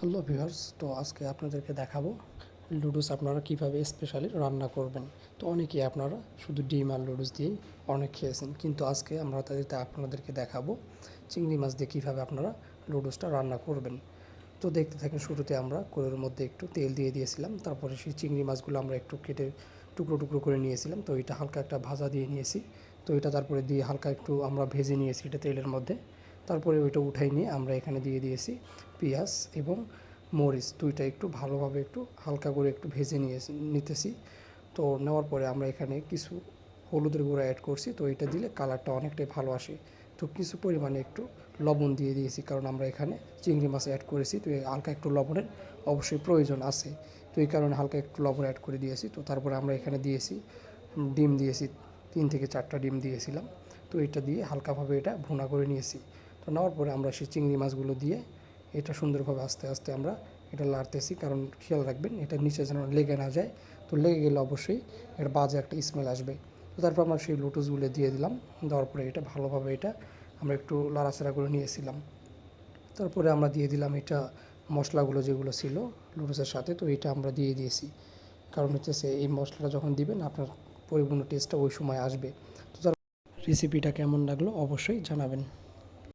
Hello viewers, তো আজকে আপনাদেরকে দেখাবো লুডুস আপনারা কিভাবে স্পেশালি রান্না করবেন। তো অনেকেই আপনারা শুধু ডিম আর লুডুস দিয়েই অনেক খেয়েছেন, কিন্তু আজকে আমরা তাদেরকে আপনাদেরকে দেখাবো চিংড়ি মাছ দিয়ে কীভাবে আপনারা লুডুসটা রান্না করবেন। তো দেখতে থাকেন। শুরুতে আমরা কড়াইয়ের মধ্যে একটু তেল দিয়ে দিয়েছিলাম, তারপরে সেই চিংড়ি মাছগুলো আমরা একটু কেটে টুকরো টুকরো করে নিয়েছিলাম। তো এটা হালকা একটা ভাজা দিয়ে নিয়েছি। তো এটা তারপরে দিয়ে হালকা একটু আমরা ভেজে নিয়েছি এটা তেলের মধ্যে। তারপরে ওইটা উঠাই নিয়ে আমরা এখানে দিয়ে দিয়েছি পেঁয়াজ এবং মরিচ, দুইটা একটু ভালোভাবে একটু হালকা করে একটু ভেজে নিতেছি। তো নেওয়ার পরে আমরা এখানে কিছু হলুদের গুঁড়ো অ্যাড করছি। তো এটা দিলে কালারটা অনেকটাই ভালো আসে। তো কিছু পরিমাণে একটু লবণ দিয়ে দিয়েছি, কারণ আমরা এখানে চিংড়ি মাছ অ্যাড করেছি। তো হালকা একটু লবণের অবশ্যই প্রয়োজন আছে। তো এই কারণে হালকা একটু লবণ অ্যাড করে দিয়েছি। তো তারপরে আমরা এখানে দিয়েছি ডিম দিয়েছি, 3 থেকে 4টা ডিম দিয়েছিলাম। তো এটা দিয়ে হালকাভাবে এটা ভুনা করে নিয়েছি। তো নেওয়ার পরে আমরা সেই চিংড়ি মাছগুলো দিয়ে এটা সুন্দরভাবে আস্তে আস্তে আমরা এটা লাড়তেছি, কারণ খেয়াল রাখবেন এটা নিচে যেন লেগে না যায়। তো লেগে গেলে অবশ্যই এটা বাজে একটা স্মেল আসবে। তো তারপর আমরা সেই লুটুসগুলো দিয়ে দিলাম। দেওয়ার পরে এটা ভালোভাবে এটা আমরা একটু নাড়াচাড়া করে নিয়েছিলাম। তারপরে আমরা দিয়ে দিলাম এটা মশলাগুলো যেগুলো ছিল লুডুসের সাথে। তো এটা আমরা দিয়ে দিয়েছি, কারণ হচ্ছে এই মশলাটা যখন দিবেন আপনার পরিপূর্ণ টেস্টটা ওই সময় আসবে। তো তার রেসিপিটা কেমন লাগলো অবশ্যই জানাবেন।